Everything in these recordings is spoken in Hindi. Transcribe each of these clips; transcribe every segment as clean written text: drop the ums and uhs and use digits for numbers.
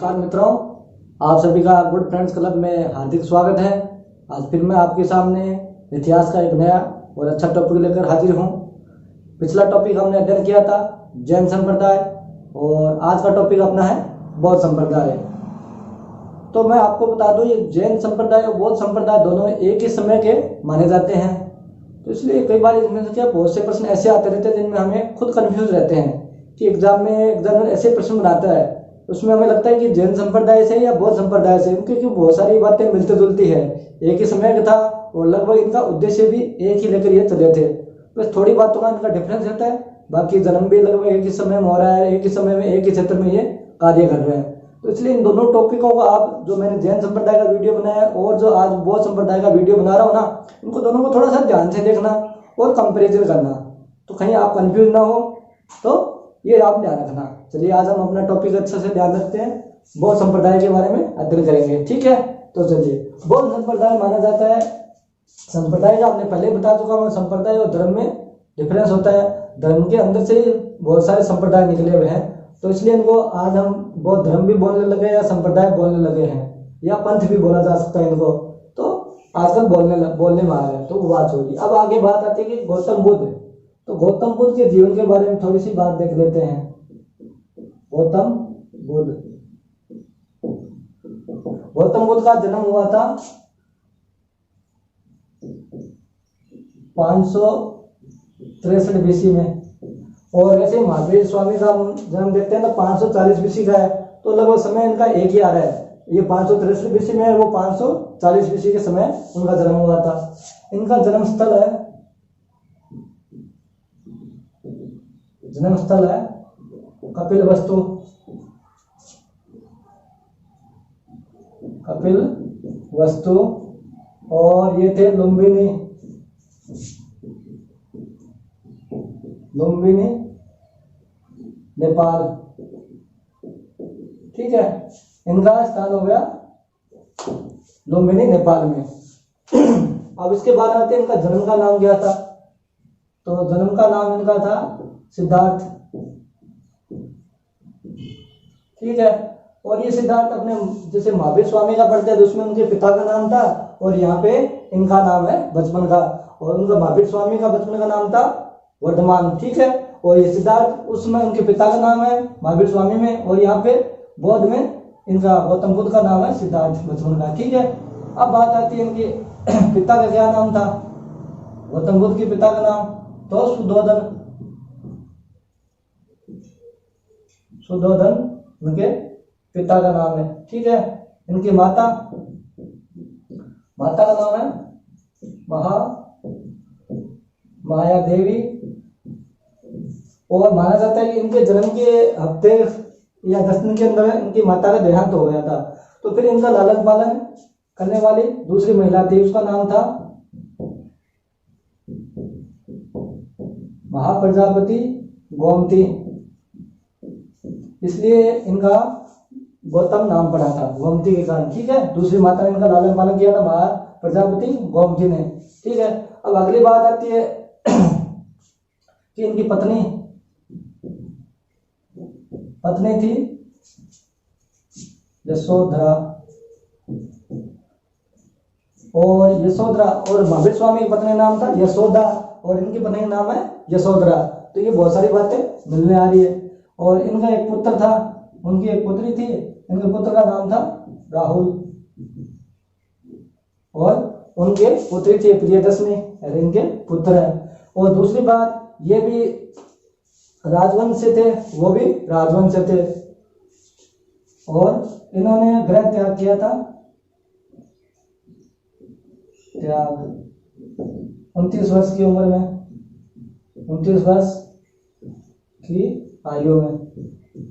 नमस्कार मित्रों, आप सभी का गुड फ्रेंड्स क्लब में हार्दिक स्वागत है। आज फिर मैं आपके सामने इतिहास का एक नया और अच्छा टॉपिक लेकर हाजिर हूँ। पिछला टॉपिक हमने अध्ययन किया था जैन संप्रदाय और आज का टॉपिक अपना है बौद्ध संप्रदाय। तो मैं आपको बता दूं, ये जैन संप्रदाय और बौद्ध संप्रदाय दोनों एक ही समय के माने जाते हैं। तो इसलिए कई बार इसमें से क्या बहुत से प्रश्न ऐसे आते रहते हैं जिनमें हमें खुद कंफ्यूज रहते हैं कि एग्जाम में एग्जामिनर ऐसे प्रश्न बनाता है, उसमें हमें लगता है कि जैन संप्रदाय से या बौद्ध संप्रदाय से, क्योंकि बहुत सारी बातें मिलती जुलती है, एक ही समय का था और लगभग इनका उद्देश्य भी एक ही लेकर ये चले थे। बस थोड़ी बातों का इनका डिफरेंस रहता है, बाकी जन्म भी लगभग एक ही समय में हो रहा है, एक ही समय में एक ही क्षेत्र में ये कार्य कर रहे हैं। तो इसलिए इन दोनों टॉपिकों को आप जो मैंने जैन संप्रदाय का वीडियो बनाया है और जो आज बौद्ध संप्रदाय का वीडियो बना रहा हूँ ना, इनको दोनों को थोड़ा सा ध्यान से देखना और कंपेरिजन करना, तो कहीं आप कंफ्यूज ना हो, तो ये आप ध्यान रखना। चलिए आज हम अपना टॉपिक अच्छे से ध्यान रखते हैं, बौद्ध संप्रदाय के बारे में अध्ययन करेंगे, ठीक है। तो चलिए, बौद्ध संप्रदाय माना जाता है संप्रदाय का आपने पहले बता चुका हूँ, संप्रदाय और धर्म में डिफरेंस होता है। धर्म के अंदर से बहुत सारे संप्रदाय निकले हुए हैं, तो इसलिए इनको आज हम बौद्ध धर्म भी बोलने लगे या संप्रदाय बोलने लगे हैं, या पंथ भी बोला जा सकता है इनको। तो आजकल बोलने में आ गए, तो वो बात होगी। अब आगे बात आती है कि गौतम बुद्ध। तो गौतम बुद्ध के जीवन के बारे में थोड़ी सी बात देख लेते हैं। गौतम बुद्ध का जन्म हुआ था 563 बीसी में, और वैसे महावीर स्वामी का जन्म देखते हैं तो 540 बीसी का है, तो लगभग समय इनका एक ही आ रहा है। ये 563 बीसी में है, वो 540 बीसी के समय उनका जन्म हुआ था। इनका जन्म स्थल है कपिलवस्तु। और ये थे लुम्बिनी नेपाल, ठीक है। इनका स्थान हो गया लुम्बिनी नेपाल में। अब इसके बाद आते हैं इनका जन्म का नाम क्या था। तो जन्म का नाम इनका था सिद्धार्थ, ठीक है। और ये सिद्धार्थ अपने जैसे महावीर स्वामी का पढ़ते हैं तो उसमें उनके पिता का नाम था, और यहाँ पे इनका नाम है बचपन का, और उनका महावीर स्वामी का बचपन का नाम था वर्धमान, ठीक है। और ये सिद्धार्थ उसमें उनके पिता का नाम है महावीर स्वामी में, और यहाँ पे बौद्ध में इनका गौतम बुद्ध का नाम है सिद्धार्थ बचपन का, ठीक है। अब बात आती है इनके पिता का क्या नाम था। गौतम बुद्ध के पिता का नाम तो सुद्धोधन उनके पिता का नाम है, ठीक है। इनकी माता का नाम है माया देवी, और माना जाता है कि इनके जन्म के हफ्ते या 10 दिन के अंदर इनकी माता का देहांत हो गया था। तो फिर इनका लालन पालन करने वाली दूसरी महिला थी, उसका नाम था महाप्रजापति गोमती, इसलिए इनका गौतम नाम पड़ा था गोमती के कारण, ठीक है। दूसरी माता ने इनका लालन पालन किया था महाप्रजापति गोमती ने, ठीक है। अब अगली बात आती है कि इनकी पत्नी थी यशोधरा, और महावीर स्वामी की पत्नी नाम था यशोदा, और इनकी पत्नी का नाम है यशोधरा। तो ये बहुत सारी बातें मिलने आ रही है। और इनका एक पुत्र था, उनकी एक पुत्री थी, इनके पुत्र का नाम था राहुल, और उनके पुत्री थी प्रियदर्शनी, इनके पुत्र है। और दूसरी बात, ये भी राजवंश से थे, वो भी राजवंश से थे, और इन्होंने गृह त्याग किया था, 29 वर्ष की उम्र में, 29 वर्ष की आयु में,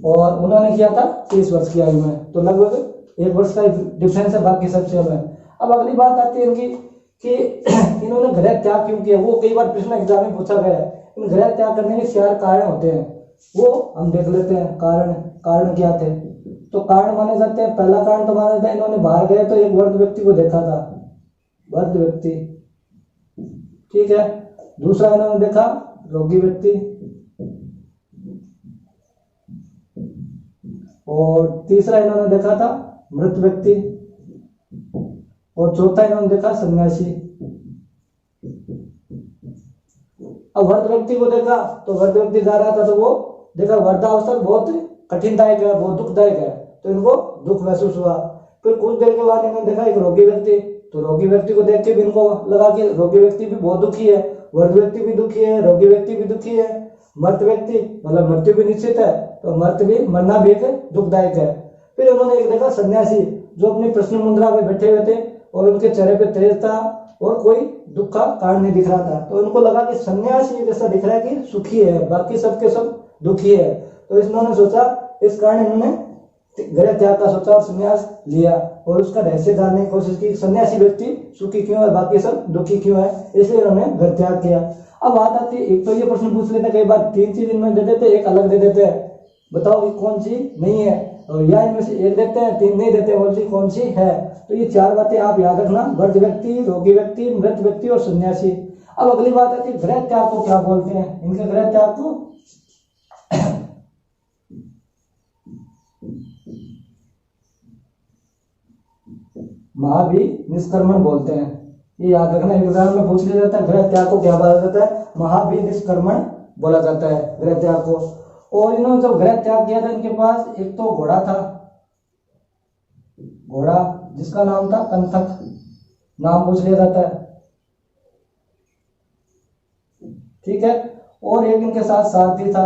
और उन्होंने किया था 30 वर्ष की आयु में। तो लगभग 1 वर्ष का डिफरेंस है बाकी सबसे में। अब अगली बात आती है इनकी कि इन्होंने गृह त्याग क्यों किया। वो कई बार प्रश्न एग्जाम में पूछा गया है। इन गृह त्याग करने के 4 कारण होते हैं, वो हम देख लेते हैं। कारण क्या थे। तो कारण माने जाते हैं, पहला कारण तो माना जाता है इन्होंने बाहर गए तो एक वृद्ध व्यक्ति को देखा था, वृद्ध व्यक्ति, ठीक है। दूसरा इन्होंने देखा रोगी व्यक्ति, और तीसरा इन्होंने देखा था मृत व्यक्ति, और चौथा इन्होंने देखा सन्यासी। अब वृद्ध व्यक्ति को देखा तो वृद्ध व्यक्ति जा रहा था तो वो देखा वृद्धावस्था बहुत कठिनदायक है, बहुत दुखदायक है, तो इनको दुख महसूस हुआ। फिर कुछ देर के बाद इन्होंने देखा एक रोगी व्यक्ति, तो रोगी व्यक्ति को देख के भी इनको लगा कि रोगी व्यक्ति भी बहुत दुखी है, वृद्ध व्यक्ति भी दुखी है, रोगी व्यक्ति भी दुखी है, मृत व्यक्ति मतलब मृत्यु भी निश्चित है, तो मरना भी एक दुखदायक है। फिर उन्होंने एक देखा सन्यासी जो अपनी प्रश्न मुद्रा में बैठे हुए थे और उनके चेहरे पे तेज था और कोई दुख का कारण नहीं दिख रहा था, तो उनको लगा कि सन्यासी जैसा दिख रहा है कि सुखी है, बाकी सबके सब दुखी है। तो इन्होंने सोचा, इस कारण इन्होंने गृह त्याग का सोचा और संन्यास लिया और उसका रहस्य जानने की कोशिश की, सन्यासी व्यक्ति सुखी क्यों है, बाकी सब दुखी क्यों है, इसलिए उन्होंने घर त्याग किया। अब बात आती है, एक तो ये प्रश्न पूछ लेते कई बार 3 चीज इनमें दे देते, एक अलग दे देते हैं, बताओ कि कौन सी नहीं है, और या इनमें से एक देते हैं 3 नहीं देते, कौन सी कौन सी है। तो ये 4 बातें आप याद रखना, वृद्ध व्यक्ति, रोगी व्यक्ति, मृत व्यक्ति और सन्यासी। अब अगली बात आती है गृह त्याग को क्या बोलते हैं, इनके गृह त्याग को महाभी निष्कर्मण बोलते हैं। ये याद रखना, एग्जाम में पूछ लिया जाता है गृह त्याग को क्या बोला जाता है, महाभी निष्कर्मण बोला जाता है गृह त्याग को। और इन्होंने जब गृह त्याग किया था इनके पास एक तो घोड़ा था, घोड़ा जिसका नाम था कंथक, नाम पूछ लिया जाता है, ठीक है। और एक इनके साथ सारथी था,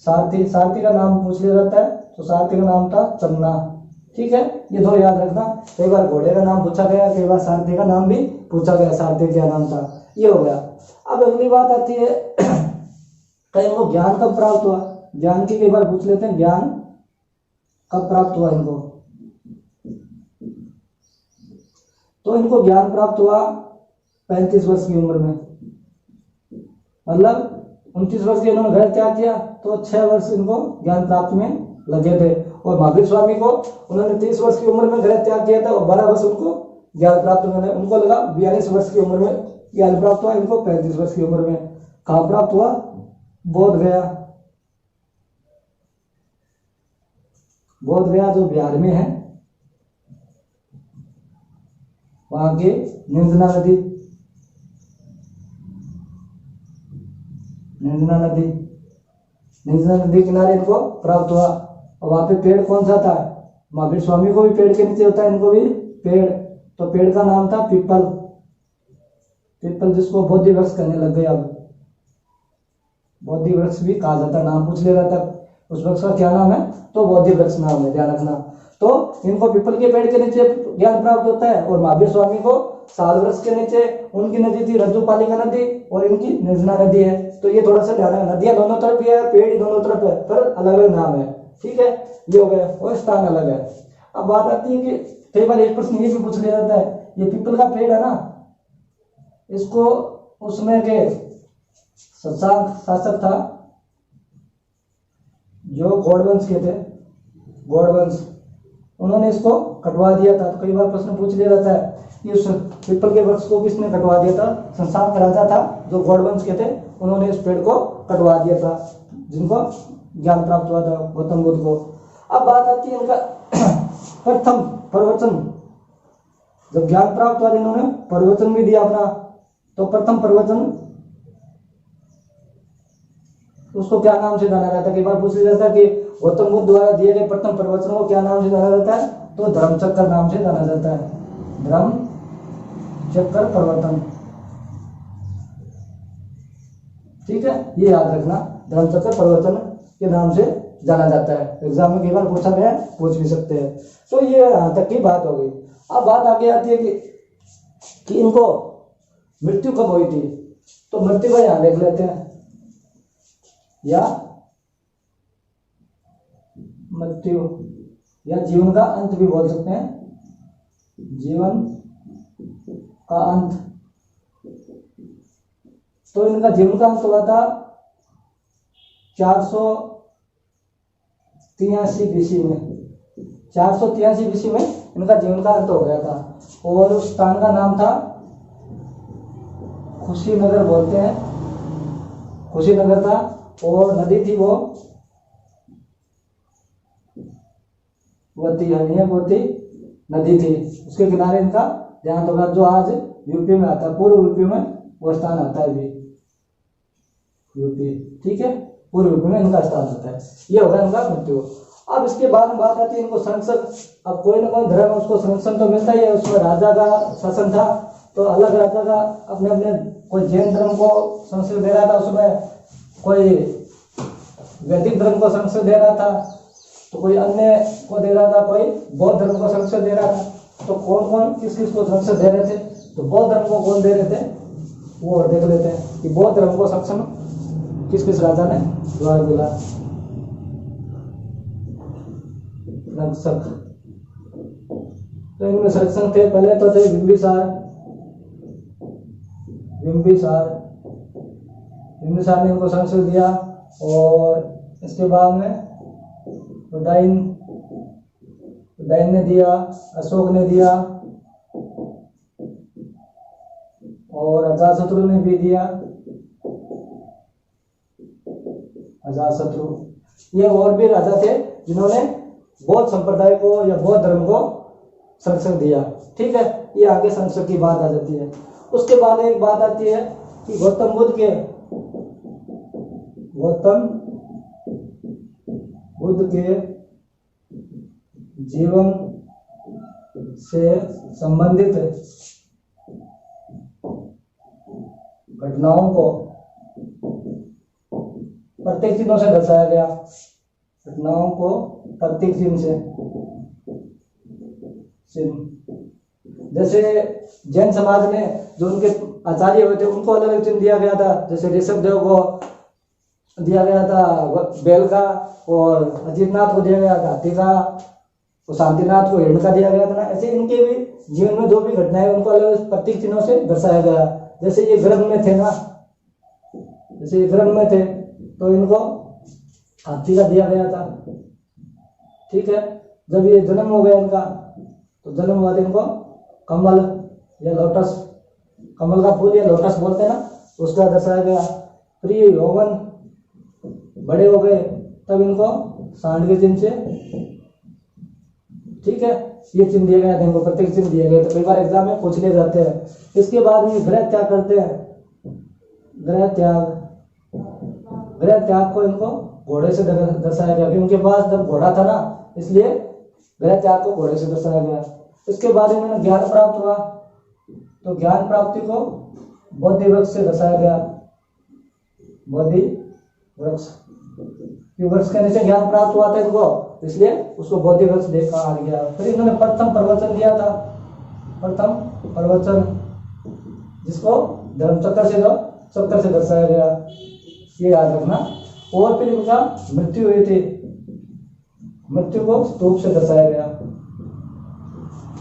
सारथी का नाम पूछ लिया जाता है, तो सारथी का नाम था चन्ना, ठीक है। ये 2 याद रखना, कई बार घोड़े का नाम पूछा गया, कई बार सारथी का नाम भी पूछा गया, सारथी क्या नाम था, ये हो गया। अब अगली बात आती है कहीं इनको ज्ञान कब प्राप्त हुआ, ज्ञान की कई बार पूछ लेते हैं, ज्ञान कब प्राप्त हुआ इनको। तो इनको ज्ञान प्राप्त हुआ 35 वर्ष की उम्र में, मतलब 29 वर्ष के इन्होंने घर त्याग किया तो 6 वर्ष इनको ज्ञान प्राप्त में लगे थे। और महावीर स्वामी को उन्होंने 30 वर्ष की उम्र में गृह त्याग किया था और 12 वर्ष उनको ज्ञान प्राप्त होने, उनको लगा 42 वर्ष की उम्र में ज्ञान प्राप्त हुआ, इनको 35 वर्ष की उम्र में। कहाँ प्राप्त हुआ, बोध गया, बोध गया जो बिहार में है, वहां के निंजना नदी, निंजना नदी किनारे इनको प्राप्त हुआ। और वहां पे पेड़ कौन सा था, महावीर स्वामी को भी पेड़ के नीचे होता है, इनको भी पेड़, तो पेड़ का नाम था पीपल, पीपल जिसको बोधि वृक्ष कहने लग गए, अब बोधि वृक्ष भी कहा जाता है, नाम पूछ लिया जाता है उस वृक्ष का क्या नाम है, तो बोधि वृक्ष नाम है, ध्यान रखना। तो इनको पीपल के पेड़ के नीचे ज्ञान प्राप्त होता है और महावीर स्वामी को साल वृक्ष के नीचे, उनकी नदी थी रज्जुपालिका नदी और इनकी निंजना नदी है। तो ये थोड़ा सा ध्यान रखना, नदियां दोनों तरफ ही है, पेड़ दोनों तरफ है, पर अलग अलग नाम है, ठीक है, ये हो गया, और स्थान अलग है। अब बात आती है कि कई बार एक प्रश्न ये भी पूछ लिया जाता है, ये पीपल का पेड़ है ना, इसको उसमें के शशांक शासक था जो गौड़ वंश के थे, गौड़ वंश, उन्होंने इसको कटवा दिया था। तो कई बार प्रश्न पूछ लिया जाता है कि उस पीपल के वृक्ष को किसने कटवा दिया था, शशांक राजा था जो गौड़ वंश के थे, उन्होंने इस पेड़ को कटवा दिया था, जिनको ज्ञान प्राप्त हुआ था गौतम बुद्ध को। अब बात आती है इनका प्रथम प्रवचन, जब ज्ञान प्राप्त हुआ इन्होंने प्रवचन भी दिया अपना, तो प्रथम प्रवचन उसको क्या नाम से जाना जाता है, कई बार पूछ लिया जाता है कि गौतम बुद्ध द्वारा दिए गए प्रथम प्रवचन को क्या नाम से जाना जाता है, तो धर्मचक्र नाम से जाना जाता है, धर्मचक्र प्रवर्तन, ठीक है, ये याद रखना, धर्मचक्र प्रवर्तन के नाम से जाना जाता है। एग्जाम में कई बार पूछा गया, पूछ भी सकते हैं। तो ये यहाँ तक की बात हो गई। अब बात आगे आती है कि इनको मृत्यु कब हुई थी, तो मृत्यु का यहाँ देख लेते हैं, या मृत्यु या जीवन का अंत भी बोल सकते हैं, जीवन का अंत। तो इनका जीवन का अंत हुआ था 483 BC में, 483 BC में इनका जीवन का अंत हो गया था। और उस स्थान का नाम था कुशीनगर बोलते हैं, कुशीनगर था, और नदी थी वो वती हनियवती नदी थी, उसके किनारे इनका देहांत होगा, जो आज यूपी में आता है, पूर्व यूपी में वो स्थान आता है अभी यूपी, ठीक है, पूर्व यूपी में इनका स्थान आता है। ये होगा इनका मृत्यु। अब इसके बाद में बात आती है इनको संरक्षण। अब कोई ना कोई धर्म उसको संरक्षण तो मिलता ही है, उसमें राजा का शासन था तो अलग राजा का अपने अपने, कोई जैन धर्म को संरक्षण दे रहा था, उसमें कोई वैदिक धर्म को संरक्षण दे रहा था, तो कोई अन्य को दे रहा था, कोई बौद्ध धर्म को संरक्षण दे रहा था। तो कौन कौन किस किस को संरक्षण दे रहे थे, तो बौद्ध धर्म को कौन दे रहे थे वो देख लेते हैं कि बौद्ध धर्म को संरक्षण किस किस राजा ने द्वारा मिला। तो इनमें संरक्षण थे, पहले तो थे बिंबिसार ने इनको संरक्षण दिया, और इसके बाद में उदयन ने दिया, अशोक ने दिया, और अजातशत्रु ने भी दिया। अजातशत्रु, ये और भी राजा थे जिन्होंने बौद्ध संप्रदाय को या बौद्ध धर्म को संरक्षण दिया, ठीक है। ये आगे संरक्षण की बात आ जाती है। उसके बाद एक बात आती है कि गौतम बुद्ध के जीवन से संबंधित घटनाओं को प्रत्येक चिन्हों से दर्शाया गया, घटनाओं को प्रत्येक चिन्ह से। जैसे जैन समाज में जो उनके आचार्य हुए थे उनको अलग अलग चिन्ह दिया गया था, जैसे ऋषभ देव को दिया गया था बैल का, और अजीतनाथ को दिया गया था हाथी का, और शांतिनाथ को हिरण का दिया गया था ना। ऐसे इनके भी जीवन में जो भी घटनाएं उनको अलग अलग प्रतीक चिन्हों से दर्शाया गया। जैसे ये गर्भ में थे ना, जैसे ये गर्भ में थे तो इनको हाथी का दिया गया था, ठीक है। जब ये जन्म हो गया इनका, तो जन्म हुआ था इनको कमल या लोटस, कमल का फूल या लोटस बोलते हैं ना, उसका दर्शाया गया। फिर ये यौवन बड़े हो गए तब इनको सांड के चिन्ह से, ठीक है, ये चिन्ह दिए गए थे इनको, प्रत्येक चिन्ह दिए गए थे, कई बार एग्जाम में पूछ लिए जाते हैं। इसके बाद में ग्रह त्याग करते हैं, ग्रह त्याग को इनको घोड़े से दर्शाया गया, क्योंकि उनके पास जब घोड़ा था ना, इसलिए ग्रह त्याग को घोड़े से दर्शाया गया। इसके बाद इन्होंने ज्ञान प्राप्त हुआ, तो ज्ञान प्राप्ति को बोधि वृक्ष से दर्शाया गया, बोधि वृक्ष, वृक्ष के नीचे ज्ञान प्राप्त हुआ था इनको, इसलिए उसको बोधि वृक्ष देखा आ गया। फिर इन्होंने प्रथम प्रवचन दिया था, प्रथम प्रवचन, जिसको धर्म चक्र से दर्शाया गया, ये याद रखना। और फिर इनका मृत्यु हुई थी, मृत्यु को स्तूप से दर्शाया गया।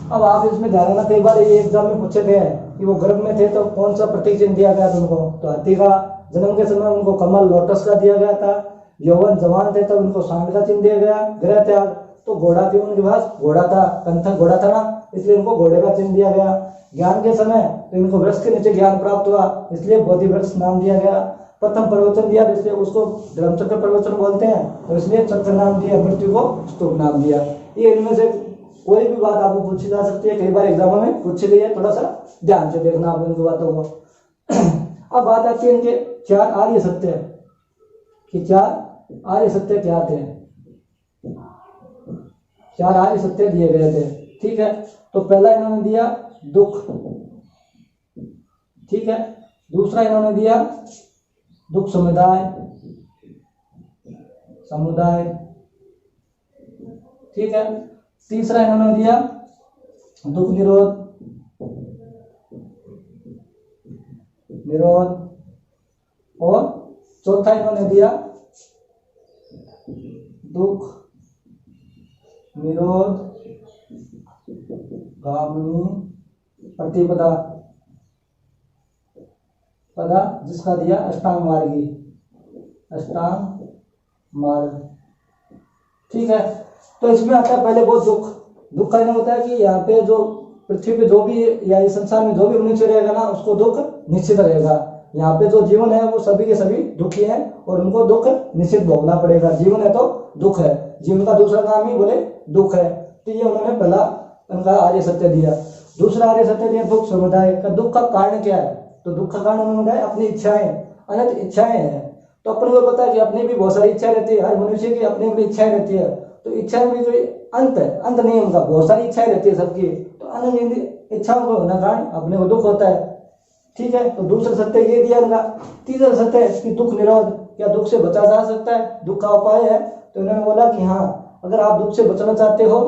अब आप इसमें ध्यान रखना, कई बार ये एग्जाम में पूछे गए हैं कि वो गर्भ में थे तो कौन सा प्रतीक चिन्ह दिया गया था उनको, तो हाथी का, जन्म के समय उनको कमल लोटस का दिया गया था, यौवन जवान थे तब उनको सांड का चिन्ह दिया गया, ग्रह त्याग तो घोड़ा थी उनके पास, घोड़ा था, कंथक घोड़ा था ना, इसलिए उनको घोड़े का चिन्ह दिया गया। ज्ञान के समय तो इनको वृक्ष के नीचे ज्ञान प्राप्त हुआ, इसलिए बोधि वृक्ष नाम दिया गया। प्रथम प्रवचन दिया, इसलिए उसको धर्मचक्र प्रवचन बोलते हैं, तो इसलिए चक्र नाम दिया, मृत्यु को स्तूप नाम दिया। ये इनमें से कोई भी बात आपको पूछी जा सकती है, कई बार एग्जामों में पूछी गई है, थोड़ा सा ध्यान से देखना आप इनकी बातों को। अब बात आती है इनके चार आर्य सत्य, कि चार आर्य सत्य क्या थे। चार आर्य सत्य दिए गए थे, ठीक है। तो पहला इन्होंने दिया दुख, ठीक है। दूसरा इन्होंने दिया दुख समुदाय, ठीक है। तीसरा इन्होंने दिया दुख निरोध, और चौथा इन्होंने दिया दुख निरोध गामिनी प्रतिपदा, जिसका दिया अष्टांग मार्ग, ठीक है। तो इसमें आता है पहले बहुत दुख का होता है कि यहाँ पे जो पृथ्वी पे जो भी या इस संसार में जो भी मनुष्य रहेगा ना, उसको दुख निश्चित रहेगा। यहाँ पे जो जीवन है वो सभी के सभी दुखी हैं और उनको दुख निश्चित भोगना पड़ेगा। जीवन है तो दुख है, जीवन का दूसरा नाम ही बोले दुख है। तो ये उन्होंने पहला उनका आर्य सत्य दिया। दूसरा आर्य सत्य दिया दुख समुदाय का। दुख का कारण क्या है? तो दुख का कारण उन्होंने बताया अपनी इच्छाएं, अनंत इच्छाएं हैं। तो अपन को पता है कि अपनी भी बहुत सारी इच्छाएं रहती है, हर मनुष्य की अपनी अपनी इच्छाएं रहती है। तो इच्छाएं भी कोई अंत है, अंत नहीं उनका, बहुत सारी इच्छाएं रहती है सबकी। तो अनंत इच्छाओं को होने कारण अपने को दुख होता है। ठीक है, तो दूसरा सत्य ये दिया उनका। तीसरा सत्य है कि दुख निरोध, क्या दुख से बचा जा सकता है? दुख का उपाय है। तो उन्होंने बोला कि हाँ, अगर आप दुख से बचना चाहते हो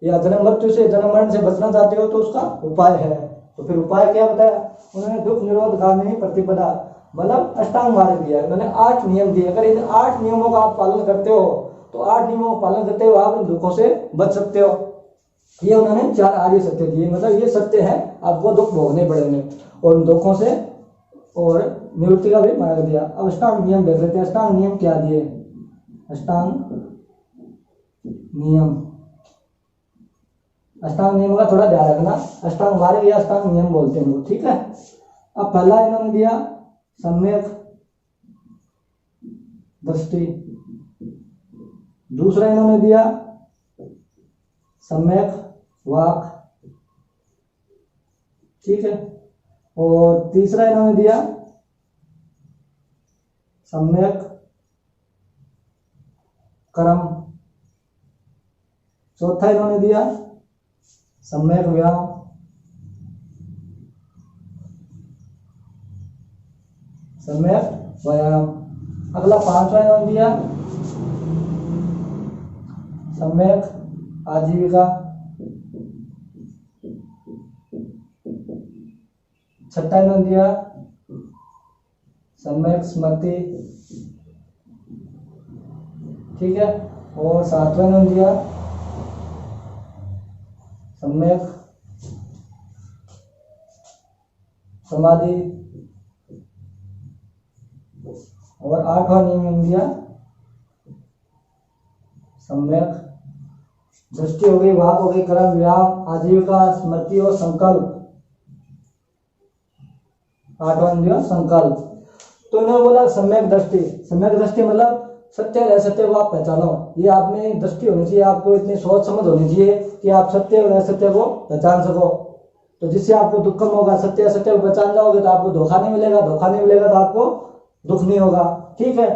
या जन्म मृत्यु से, जन्म मरण से बचना चाहते हो तो उसका उपाय है। तो फिर उपाय क्या बताया उन्होंने? दुख निरोध गामिनी प्रतिपदा, मतलब अष्टांग मार्ग दिया। उन्होंने 8 नियम दिए। अगर इन 8 नियमों का आप पालन करते हो तो 8 नियमों का पालन करते हुए आप इन दुखों से बच सकते हो। ये उन्होंने 4 आर्य सत्य दिए, मतलब ये सत्य है, आपको दुख भोगने पड़ेंगे और उन दुखों से और निवृत्ति का भी मार्ग दिया। अब अष्टांग नियम देख लेते हैं। अष्टांग नियम क्या दिए? अष्टांग नियम, अष्टांग नियम का थोड़ा ध्यान रखना। अष्टांग मार्ग या अष्टांग नियम बोलते हैं वो, ठीक है। अब पहला इन्होंने दिया सम्यक दृष्टि, दूसरा इन्होंने दिया सम्यक वाक, ठीक है, और तीसरा इन्होंने दिया सम्यक कर्म, चौथा इन्होंने दिया सम्यक व्यायाम, सम्यक व्यायाम। अगला 5वां इन्होंने दिया सम्यक आजीविका, छठा इन्होंने दिया सम्यक स्मृति, ठीक है, और 7वां इन्होंने दिया सम्यक समाधि, और 8वां नियम इन्होंने दिया सम्यक दृष्टि हो गई, वाक हो गई, कर्म, व्यायाम, आजीविका, स्मृति और संकल्प। 8वां दिया संकल्प। तो इन्होंने बोला सम्यक दृष्टि। सम्यक दृष्टि मतलब सत्य और असत्य को आप पहचानो। ये आप में दृष्टि होनी चाहिए, आपको इतनी सोच समझ होनी चाहिए कि आप सत्य और असत्य को पहचान सको। तो जिससे आपको दुख कम होगा। सत्य असत्य को पहचान जाओगे तो आपको धोखा नहीं मिलेगा, धोखा नहीं मिलेगा तो आपको दुख नहीं होगा, ठीक है।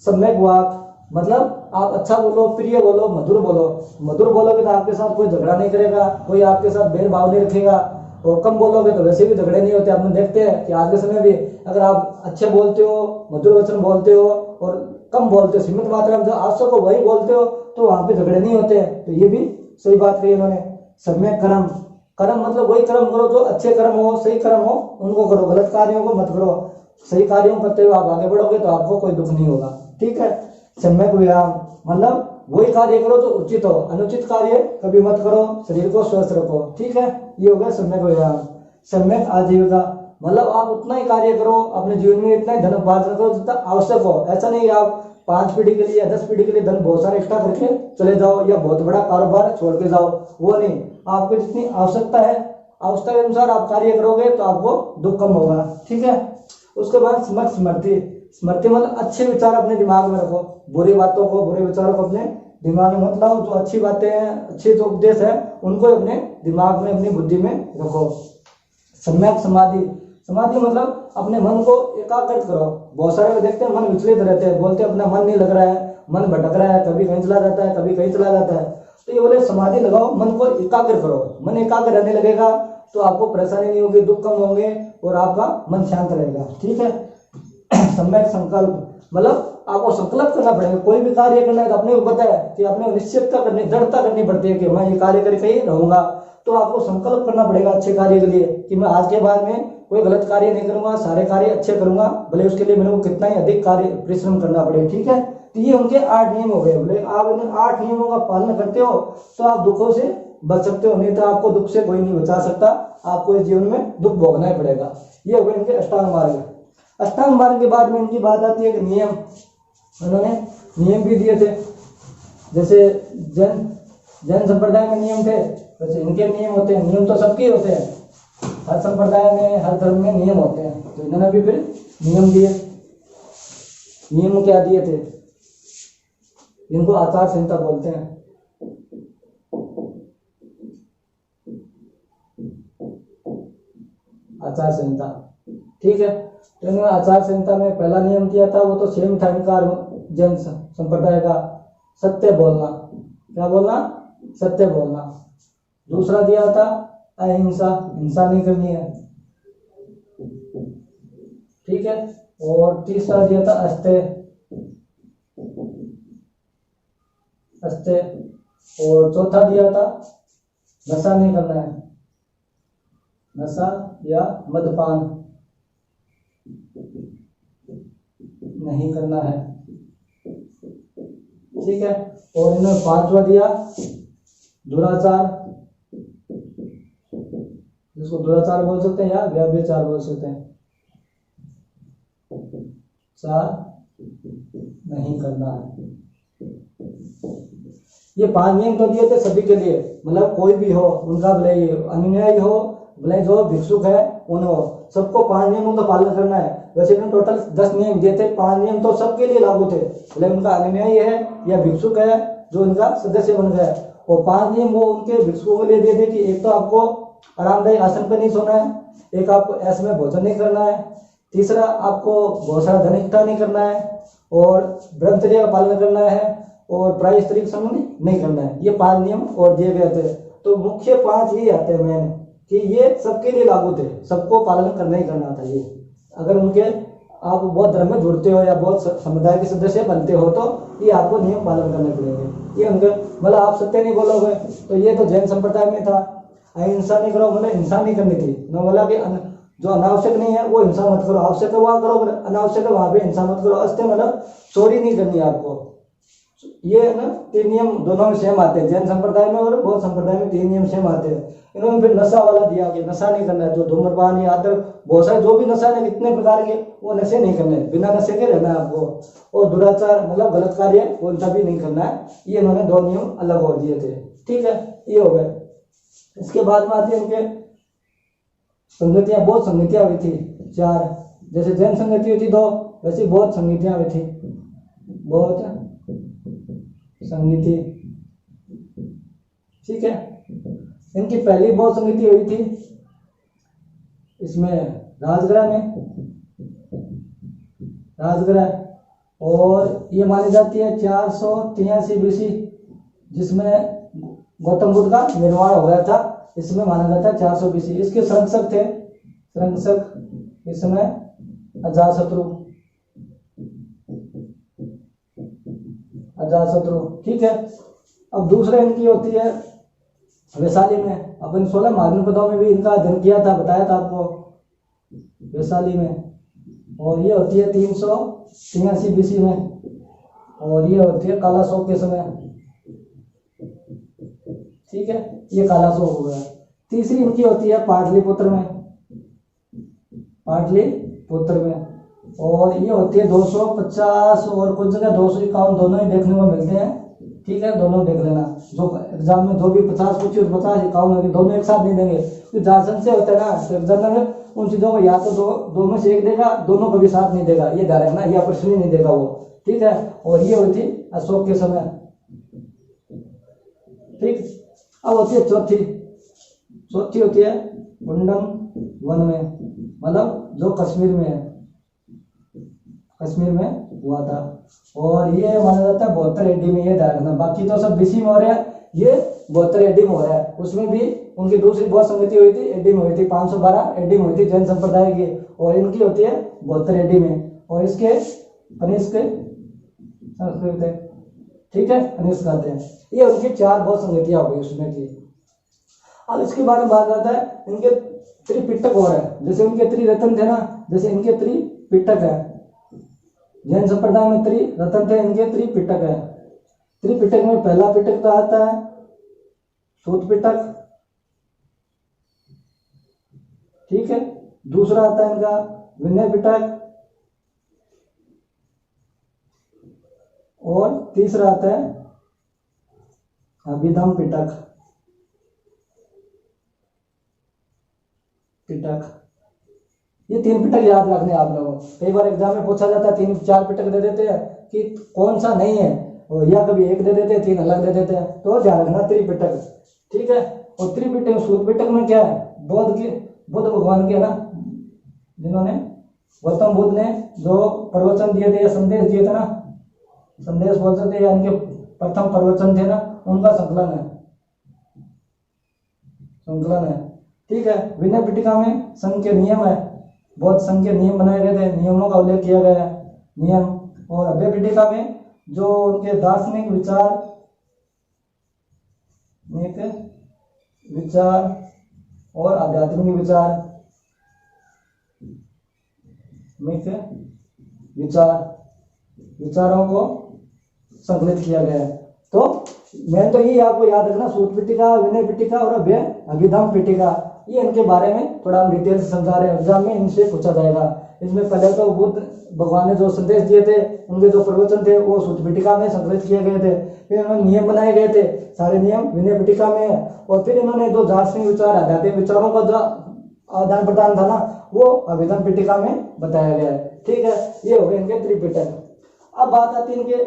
सम्यक वाक मतलब आप अच्छा बोलो, प्रिय बोलो, मधुर बोलो। मधुर बोलोगे तो आपके साथ कोई झगड़ा नहीं करेगा, कोई आपके साथ भेदभाव नहीं रखेगा। और कम बोलोगे तो वैसे भी झगड़े नहीं होते। आपने देखते हैं कि आज के समय भी अगर आप अच्छे बोलते हो, मधुर वचन बोलते हो और कम बोलते हो, सीमित मात्रा में जो आवश्यक हो वही बोलते हो, तो वहां पे झगड़े नहीं होते हैं। तो ये भी सही बात कही उन्होंने। सम्यक कर्म, कर्म मतलब वही कर्म करो जो अच्छे कर्म हो, सही कर्म हो, उनको करो, गलत कार्यों को मत करो। सही कार्यों करते हुए आप आगे बढ़ोगे तो आपको कोई दुख नहीं होगा, ठीक है। सम्यक व्यायाम मतलब वही कार्य करो जो उचित हो, अनुचित कार्य कभी मत करो, शरीर को स्वस्थ रखो, ठीक है। ये हो गया सम्यक व्यायाम। सम्यक आजीविका मतलब आप उतना ही कार्य करो, अपने जीवन में इतना ही धन उपार्जन करो जितना आवश्यक हो। ऐसा नहीं आप 5 पीढ़ी के लिए या 10 पीढ़ी के लिए धन बहुत सारे एक्स्ट्रा करके चले जाओ या बहुत बड़ा कारोबार छोड़ के जाओ, वो नहीं। आपको जितनी आवश्यकता है, आवश्यकता के अनुसार आप कार्य करोगे तो आपको दुख कम होगा, ठीक है। उसके बाद स्मृति। स्मृति मतलब अच्छे विचार अपने दिमाग में रखो, बुरी बातों को, बुरे विचारों को अपने दिमाग में मत लाओ। जो अच्छी बातें हैं, अच्छे जो उपदेश है, उनको अपने दिमाग में, अपनी बुद्धि में रखो। सम्यक समाधि। समाधि मतलब अपने मन को एकाग्र करो। बहुत सारे लोग देखते हैं मन विचलित रहते हैं, बोलते हैं अपना मन नहीं लग रहा है, मन भटक रहा है, कभी कहीं चला जाता है, कभी कहीं चला जाता है। तो ये बोले समाधि लगाओ, मन को एकाग्र करो। मन एकाग्र रहने लगेगा तो आपको परेशानी नहीं होगी, दुख कम होंगे और आपका मन शांत रहेगा, ठीक है। सम्यक संकल्प मतलब आपको संकल्प करना पड़ेगा। कोई भी कार्य करना है तो अपने को पता है कि अपने निश्चितता करनी, दृढ़ता करनी पड़ती है कि मैं ये कार्य करके ही रहूंगा। तो आपको संकल्प करना पड़ेगा अच्छे कार्य के लिए कि मैं आज के बाद में कोई गलत कार्य नहीं करूंगा, सारे कार्य अच्छे करूंगा, भले उसके लिए मेरे को कितना ही अधिक कार्य परिश्रम करना पड़े, ठीक है। तो ये उनके 8 नियम हो गए। बोले आप इन 8 नियमों का पालन करते हो तो आप दुखों से बच सकते हो, नहीं तो आपको दुख से कोई नहीं बचा सकता, आपको इस जीवन में दुख भोगना ही पड़ेगा। ये हो गए इनके अष्टांग मार्ग। अष्टांग मार्ग के बाद में इनकी बात आती है कि नियम। उन्होंने नियम भी दिए थे। जैसे जैन संप्रदाय में नियम थे, वैसे इनके नियम होते हैं। नियम तो सबके होते हैं, हर संप्रदाय में, हर धर्म में नियम होते हैं। तो इन्होंने भी फिर नियम दिए। नियम क्या दिए थे? इनको आचार संहिता बोलते हैं। आचार संहिता। ठीक है, तो इन्होंने आचार संहिता में पहला नियम दिया था, वो तो सेम था इनका जैन संप्रदाय का, सत्य बोलना। क्या बोलना? सत्य बोलना। दूसरा दिया था अहिंसा, हिंसा नहीं करनी है। ठीक है, और तीसरा दिया था अस्तेय, अस्तेय। और चौथा दिया था नशा नहीं करना है, नशा या मदपान नहीं करना है। ठीक है, और इन्होंने पांचवा दिया दुराचार, जिसको दुराचार बोल सकते हैं या व्यभिचार बोल सकते हैं, चार नहीं करना है। ये 5 नियम तो दिए थे सभी के लिए, मतलब कोई भी हो, उनका भले ही अनुयायी हो, भले जो भिक्षुक है उन हो, सबको 5 नियमों का पालन करना है। वैसे इन्होंने टोटल 10 नियम दिए थे, 5 नियम तो सबके लिए लागू थे, भले उनका अनुयायी है या भिक्षुक है जो उनका सदस्य बन गया। और 5 नियम वो उनके भिक्षुकों के लिए दिए थे कि एक तो आपको आरामदायी आसन पर नहीं सोना है, एक आपको ऐसे में भोजन नहीं करना है, तीसरा आपको बहुत सारा धन इकट्ठा नहीं करना है, और ब्रह्मचर्य का पालन करना है, और प्राय स्त्री का संग नहीं करना है। ये 5 नियम और दिए गए थे। तो मुख्य 5 ही आते हैं मेन, कि ये सबके लिए लागू थे, सबको पालन करना ही करना था। ये अगर उनके आप बौद्ध धर्म में जुड़ते हो या बौद्ध समुदाय के सदस्य बनते हो तो ये आपको नियम पालन करने पड़ेंगे। ये उनके मतलब आप सत्य नहीं बोलोगे, तो ये तो जैन संप्रदाय में था, अहिंसा नहीं करो, मतलब हिंसा नहीं करनी थी, बोला कि जो अनावश्यक नहीं है वो हिंसा मत करो, आवश्यक है वहां करो, अनावश्यक है वहां पे हिंसा मत करो। अस्ते मतलब चोरी नहीं करनी है आपको। ये ना 3 नियम दोनों में सेम आते हैं, जैन संप्रदाय में और बौद्ध संप्रदाय में 3 नियम सेम आते हैं। इन्होंने फिर नशा वाला दिया कि नशा नहीं करना है, जो धूम्रपान या अदर बहुत सारे जो भी नशा है कितने प्रकार के, वो नशे नहीं करने, बिना नशे के रहना है आपको। और दुराचार मतलब गलत कार्य कौन सा भी नहीं करना है। ये इन्होंने 2 नियम अलग और दिए थे। ठीक है, ये हो गए। इसके बाद में आती है उनके संगतियां, बहुत संगतियां हुई थी 4, जैसे जैन संगति हुई थी 2, वैसे बहुत संगतियां हुई थी, बहुत संगति। ठीक है, इनकी पहली बहुत संगति हुई थी इसमें राजगृह में, राजगृह, और ये मानी जाती है 483 BC, जिसमें गौतम बुद्ध का निर्माण हो गया था। इसमें माना जाता है 400 BC। इसके संरक्षक थे, संरक्षक इसमें अजातशत्रु, अजातशत्रु। ठीक है, अब दूसरे इनकी होती है वैशाली में। अपन 16 महान पदों में भी इनका अध्ययन किया था, बताया था आपको, वैशाली में। और ये होती है 383 BC में, और ये होती है कालाशोक के समय। ठीक है, ये कालाशोक हो गया। तीसरी इनकी होती है पाटलिपुत्र में, पाटलिपुत्र में, और ये होती है 250 और कुछ जगह 251, दोनों ही देखने को मिलते हैं। ठीक है, दोनों देख लेना, जो एग्जाम में जो भी 50 पूछे 50 51 होगी, दोनों एक साथ नहीं देंगे, क्योंकि जहाँ संशय होता है ना तो एग्जाम में उन चीजों को या तो दो में से एक देगा, दोनों को भी साथ नहीं देगा, ये ध्यान रखना, या प्रश्न ही नहीं देगा वो। ठीक है, और ये होती है अशोक के समय। ठीक, अब होती है चौथी होती है मुंडन वन में, मतलब जो कश्मीर में है, कश्मीर में हुआ था। और ये माना जाता है 72 AD में, ये ध्यान रखना। बाकी तो सब BC में हो रहा है, ये 72 AD में हो रहा है। उसमें भी उनकी दूसरी बहुत संगति हुई थी, AD में हुई थी, 512 AD में हुई थी जैन संप्रदाय की, और इनकी होती है 72 AD में। और इसके कनिष्क संस्कृत है। ठीक है, कनिष्क कहते हैं। ये उनकी 4 बहुत संगतियां हो गई उसमें की। अब इसके बारे में बात आता है, इनके त्रिपिटक हो रहा है, जैसे उनके त्रिरत्न थे ना, जैसे इनके त्रिपिटक है। जैन संप्रदाय में त्रिरत्न थे, इनके त्रिपिटक है। त्रिपिटक में पहला पिटक तो आता है सूत पिटक। ठीक है, दूसरा आता है इनका विनय पिटक, और तीसरा आता है अभिधम पिटक। ये 3 पिटक याद रखने आप लोगों। कई बार एग्जाम में पूछा जाता है, 3-4 पिटक दे देते हैं कि कौन सा नहीं है, या कभी एक दे देते हैं, 3 अलग दे देते हैं, तो ध्यान रखना त्रिपिटक। ठीक है, और त्रिपिटक सूत पिटक में क्या है, बुद्ध भगवान के ना जिन्होंने गौतम बुद्ध ने जो प्रवचन दिए थे या संदेश दिए थे ना, संदेश बोल सकते हैं या इनके प्रथम प्रवचन थे ना, उनका संकलन है, संकलन है। ठीक है। विनय पिटका में संघ के नियम है, बहुत संघ के नियम बनाए गए थे, नियमों का उल्लेख किया गया है, नियम। और अभय पिटका में जो उनके दार्शनिक विचार और आध्यात्मिक विचारों को संकलित किया गया है। तो मैं तो ये आपको याद रखना, सूत पिटिका, विनय पिटिका और अभिधम पिटिका, ये इनके बारे में थोड़ा हम डिटेल से समझा रहे हैं, एग्जाम में इनसे पूछा जाएगा। इसमें पहले तो बुद्ध भगवान ने जो संदेश दिए थे, उनके जो प्रवचन थे वो सूत पिटिका में संकलित किए गए थे। फिर उन्होंने नियम बनाए गए थे, सारे नियम विनय पिटिका में है। और फिर इन्होंने जो दार्शनिक विचार, आध्यात्मिक विचारों का जो आदान प्रदान था ना, वो अभिधम पिटिका में बताया गया है। ठीक है। ये हो गए इनके त्रिपिटक। अब बात आती है इनके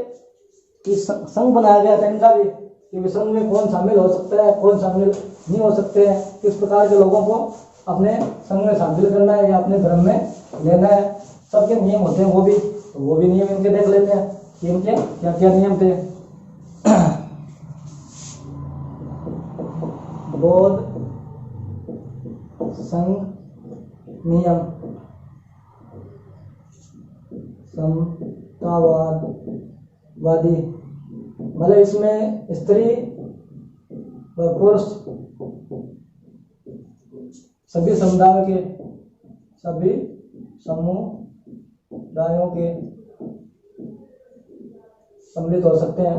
कि संघ बनाया गया था इनका भी, कि संघ में कौन शामिल हो सकता है, कौन शामिल नहीं हो सकते हैं, किस प्रकार के लोगों को अपने संघ में शामिल करना है या अपने धर्म में लेना है, सबके नियम होते हैं। वो भी नियम इनके देख लेते हैं कि इनके क्या क्या नियम थे। बौद्ध संघ नियम, समतावादी, मतलब इसमें स्त्री व पुरुष सभी समुदायों के सम्मिलित हो सकते हैं।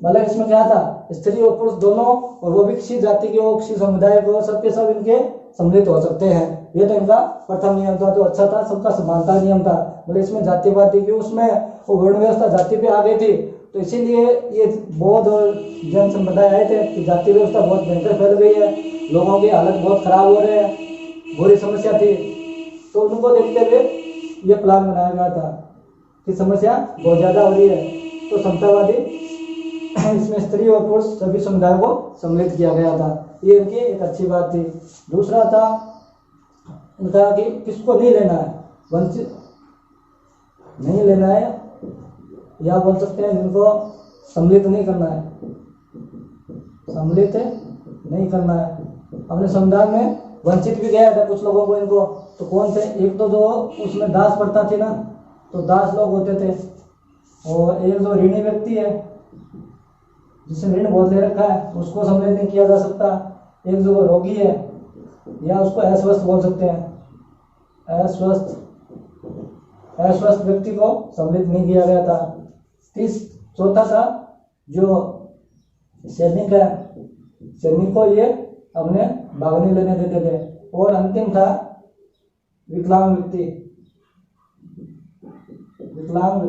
मतलब इसमें क्या था, स्त्री और पुरुष दोनों, और वो भी किसी जाति के हो, किसी समुदाय को, सबके सब इनके सम्मिलित हो सकते हैं। ये तो इनका प्रथम नियम था, जो अच्छा था, सबका समानता नियम था। मतलब इसमें जातिवादी की, उसमें वो वर्ण व्यवस्था जाति पे आ गई थी, तो इसीलिए ये बौद्ध और जैन संप्रदाय आए थे कि जाति व्यवस्था बहुत भयंकर फैल गई है, लोगों की हालत बहुत खराब हो रहे हैं, बुरी समस्या थी। तो उनको देखते हुए ये प्लान बनाया गया था कि समस्या बहुत ज्यादा हो रही है, तो समतावादी इसमें स्त्री और पुरुष सभी समुदायों को सम्मिलित किया गया था। ये इनकी एक अच्छी बात थी। दूसरा था इनका कि किसको नहीं लेना है, वंचित नहीं लेना है, या बोल सकते हैं जिनको सम्मिलित नहीं करना है, सम्मिलित नहीं करना है। अपने समुदाय में वंचित भी गया था कुछ लोगों को इनको। तो कौन थे, एक तो जो उसमें दास प्रथा थी ना, तो दास लोग होते थे, और एक जो ऋणी व्यक्ति है जिसने ऋण बहुत ले रखा है, उसको सम्मिलित नहीं किया जा सकता। एक जो रोगी है, या उसको अस्वस्थ बोल सकते हैं, अस्वस्थ व्यक्ति को सम्मिलित नहीं किया गया था। चौथा था जो सैनिक है, सैनिक को ये अपने भाग नहीं लेने देते थे। और अंतिम था विकलांग व्यक्ति, विकलांग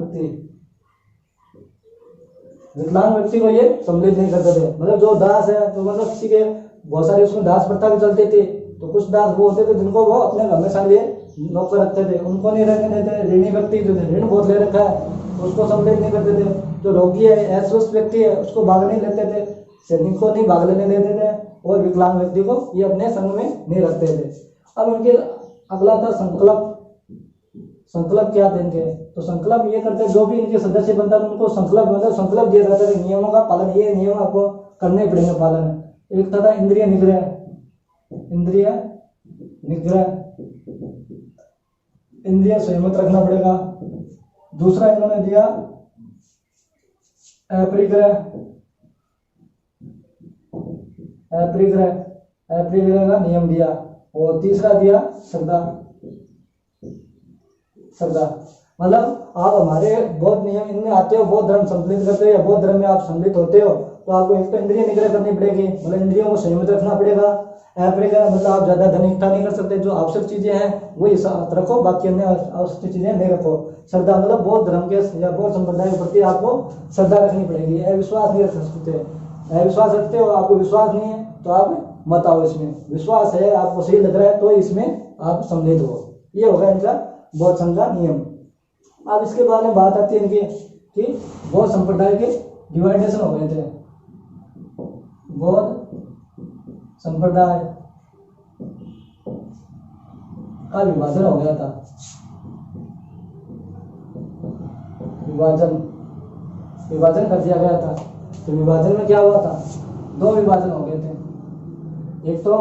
व्यक्ति को ये सम्मिलित नहीं करते थे। मतलब जो दास है, तो मतलब किसी के बहुत सारे उसमें दास प्रथा भी चलती थी, तो कुछ दास वो होते थे जिनको वो अपने हमेशा लिए नौकर रखते थे, उनको नहीं रहने देते। ऋणी व्यक्ति जो ऋण बहुत ले रखा है, उसको सम्मिलित नहीं करते थे। जो रोगी है, अस्वस्थ व्यक्ति है, उसको भाग नहीं लेते थे, सैनिक को नहीं भाग लेने देते थे, और विकलांग व्यक्ति को ये अपने संघ में नहीं रखते थे। अब इनके अगला था संकल्प। संकल्प क्या थे इनके, तो संकल्प ये करते, जो भी इनके सदस्य बनता है उनको संकल्प, मतलब संकल्प दिया जाता है नियमों का पालन, ये नियम आपको करने पड़ेंगे पालन। एक था इंद्रिय निग्रह, इंद्रिय संयमित रखना पड़ेगा। दूसरा इन्होंने दिया अपरिग्रह का नियम दिया। और तीसरा दिया श्रद्धा। मतलब आप हमारे बौद्ध नियम इनमें आते हो, बौद्ध धर्म सम्मिलित करते हो, या बौद्ध धर्म में आप सम्मिलित होते हो, तो आपको एक तो इंद्रिय निग्रह करनी पड़ेगी, मतलब इंद्रियों को संयमित रखना पड़ेगा। अपरिग्रह मतलब आप ज्यादा धन इकट्ठा नहीं कर सकते, जो आवश्यक चीजें हैं वही साथ रखो, बाकी अन्य आवश्यक चीजें नहीं रखो। श्रद्धा मतलब बौद्ध धर्म के या बौद्ध संप्रदाय के प्रति आपको श्रद्धा रखनी पड़ेगी, अविश्वास नहीं रख सकते। अविश्वास रखते हो, आपको विश्वास नहीं है तो आप मत आओ इसमें, विश्वास है, आपको सही लग रहा है तो इसमें आप सम्मिलित हो। ये होगा इनका बौद्ध संघ का नियम। अब इसके बारे में बात आती है इनकी कि बौद्ध संप्रदाय के डिवाइडेशन हो गए थे। बौद्ध संप्रदाय का विभाजन हो गया था। विभाजन कर दिया गया था। तो विभाजन में क्या हुआ था, दो विभाजन हो गए थे। एक तो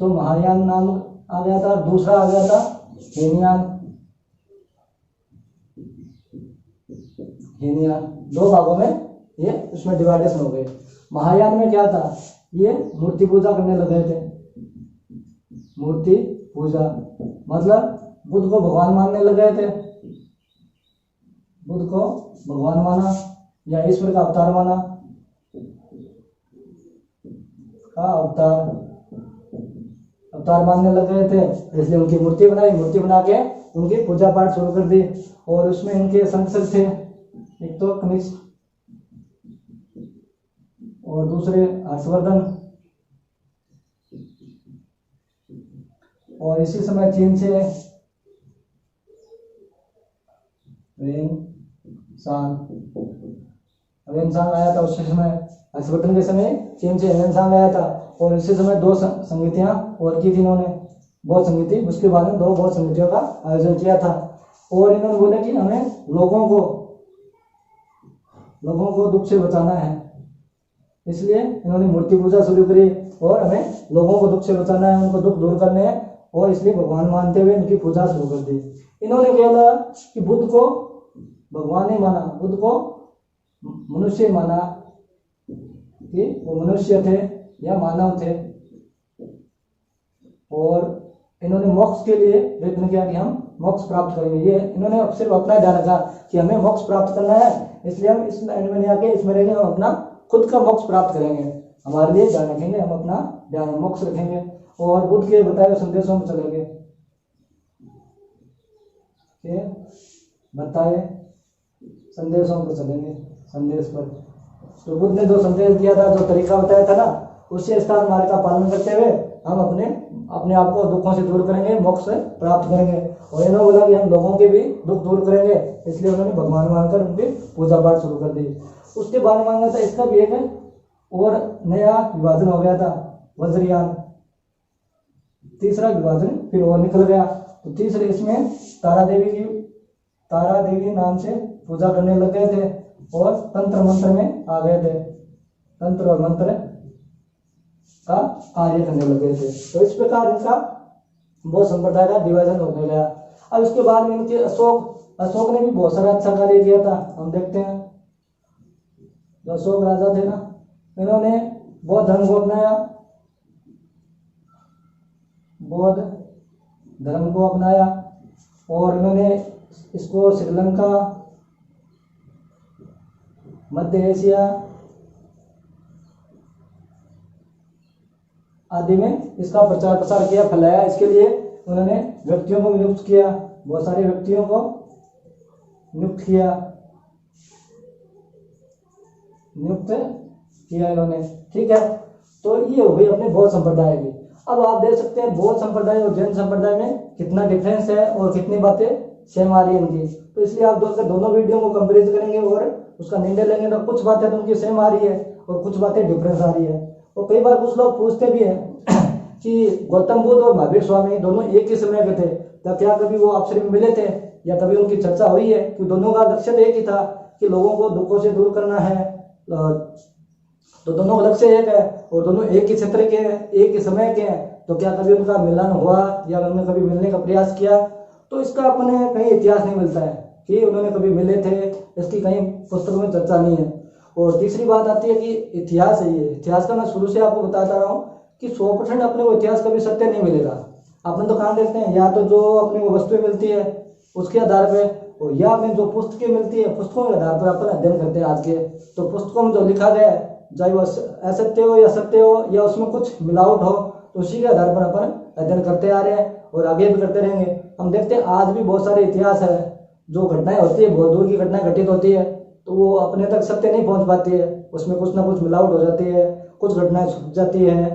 महायान नाम आ गया था, दूसरा आ गया था हीनयान। दो भागों में ये उसमें डिवाइडेशन हो गए। महायान में क्या था, ये मूर्ति पूजा करने लगे थे। मूर्ति पूजा मतलब बुद्ध को भगवान मानने लगे थे। बुद्ध को भगवान माना या ईश्वर का अवतार माना, अवतार मानने लगे थे। इसलिए उनकी मूर्ति बनाई, मूर्ति बना के उनकी पूजा पाठ शुरू कर दी। और उसमें इनके संत थे, एक तो कनिष्क और दूसरे हर्षवर्धन। और इसी समय चीन से वेनसांग आया था। उसी समय हर्षवर्धन के समय चीन से वेनसांग आया था। और इसी समय दो संगीतियां और की थी इन्होंने, बौद्ध संगीति। उसके बाद में दो बौद्ध संगीतियों का आयोजन किया था। और इन्होंने बोला कि हमें लोगों को दुख से बचाना है, इसलिए इन्होंने मूर्ति पूजा शुरू करी। और हमें लोगों को दुख से बचाना है, उनको दुख दूर करने हैं, और इसलिए भगवान मानते हुए इनकी पूजा शुरू कर दी। इन्होंने बोला कि बुद्ध को भगवान नहीं माना, बुद्ध को मनुष्य माना, कि वो मनुष्य थे या मानव थे। और इन्होंने मोक्ष के लिए प्रयत्न किया कि हम मोक्ष प्राप्त करेंगे। ये इन्होंने सिर्फ अपना ध्यान रखा कि हमें मोक्ष प्राप्त करना है, इसलिए हम इस लाइन में नहीं आके इसमें रहेंगे, हम अपना खुद का मोक्ष प्राप्त करेंगे। हमारे लिए ध्यान रखेंगे, हम अपना ध्यान मोक्ष रखेंगे और बुद्ध के बताए हुए संदेशों में चलेंगे। बताए संदेशों पर चलेंगे, संदेश पर। तो बुद्ध ने जो संदेश दिया था, जो तरीका बताया था ना, उसी स्थान मार्ग का पालन करते हुए हम अपने आप को दुखों से दूर करेंगे, मोक्ष प्राप्त करेंगे। और इन्होंने बोला कि हम लोगों के भी दुख दूर करेंगे, इसलिए उन्होंने भगवान मानकर उनकी पूजा पाठ शुरू कर दी। उसके बाद मांगा था, इसका भी एक और नया विभाजन हो गया था, वज्रयान। तीसरा विभाजन फिर और निकल गया। तो तीसरे इसमें तारा देवी नाम से पूजा करने लग गए थे और तंत्र मंत्र में आ गए थे, तंत्र और मंत्र का कार्य करने लग गए थे। तो इस प्रकार इनका बहुत संप्रदाय का डिवाइजन हो गया। अब इसके बाद में इनके अशोक ने भी बहुत सारा अच्छा कार्य किया था। हम देखते हैं जो अशोक राजा थे ना, इन्होंने बौद्ध धर्म को अपनाया, बौद्ध धर्म को अपनाया। और इन्होंने इसको श्रीलंका, मध्य एशिया आदि में इसका प्रचार प्रसार किया, फैलाया। इसके लिए उन्होंने व्यक्तियों को नियुक्त किया, बहुत सारे व्यक्तियों को नियुक्त किया इन्होंने। ठीक है, तो ये हो गई अपने बौद्ध संप्रदाय की। अब आप देख सकते हैं बौद्ध संप्रदाय और जैन संप्रदाय में कितना डिफरेंस है और कितनी बातें सेम आ रही है इनकी। तो इसलिए आप दोनों वीडियो को कंपेयर करेंगे और उसका निर्णय लेंगे तो कुछ बातें तो उनकी सेम आ रही है और कुछ बातें डिफरेंस आ रही है। और कई बार कुछ लोग पूछते भी हैं कि गौतम बुद्ध और महावीर स्वामी दोनों एक ही समय के थे, तो क्या कभी वो आपस में मिले थे या कभी उनकी चर्चा हुई है? कि दोनों का लक्ष्य एक ही था कि लोगों को दुखों से दूर करना है। तो दोनों का लक्ष्य एक है और दोनों एक ही क्षेत्र के हैं, एक ही समय के हैं। तो क्या कभी उनका मिलन हुआ या उन्होंने कभी मिलने का प्रयास किया? तो इसका अपने कहीं इतिहास नहीं मिलता है कि उन्होंने कभी मिले थे, इसकी कहीं पुस्तकों में चर्चा नहीं है। और तीसरी बात आती है कि इतिहास है। ये इतिहास का मैं शुरू से आपको बताता रहा हूँ कि 100% अपने को इतिहास कभी सत्य नहीं मिलेगा। आपने तो कहाँ देखते हैं, या तो जो अपने को वस्तुएं मिलती है उसके आधार पे, और या अपने जो पुस्तकें मिलती है पुस्तकों के आधार पर अपन अध्ययन करते हैं आज के। तो पुस्तकों में जो लिखा गया है, चाहे वो असत्य हो या सत्य हो या उसमें कुछ मिलावट हो, तो उसी के आधार पर अपन अध्ययन करते आ रहे हैं और आगे भी करते रहेंगे। हम देखते हैं आज भी बहुत सारे इतिहास है, जो घटनाएं होती है बहुत दूर की घटनाएं घटित होती है, तो वो अपने तक सत्य नहीं पहुंच पाती है, उसमें कुछ ना कुछ मिलावट हो जाती है, कुछ घटनाएं छुप जाती है।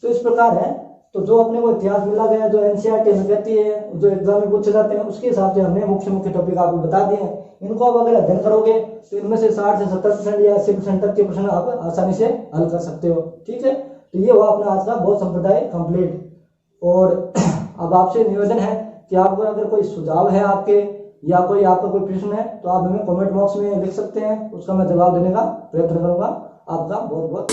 तो इस प्रकार है। तो जो अपने को इतिहास मिला गया, जो एनसीईआरटी में कहती है, जो एग्जाम में पूछे जाते हैं, उसके हिसाब से हमने मुख्य टॉपिक आपको बता दिए हैं। इनको आप अगर अध्ययन करोगे तो इनमें से 60 से 70% या 80% तक के प्रश्न आप आसानी से हल कर सकते हो। ठीक है, तो ये हुआ अपना आज का बौद्ध संप्रदाय कंप्लीट। और अब आपसे निवेदन है कि आपको अगर कोई सुझाव है आपके या कोई आपका कोई प्रश्न है तो आप हमें कमेंट बॉक्स में लिख सकते हैं, उसका मैं जवाब देने का प्रयत्न करूंगा। आपका बहुत बहुत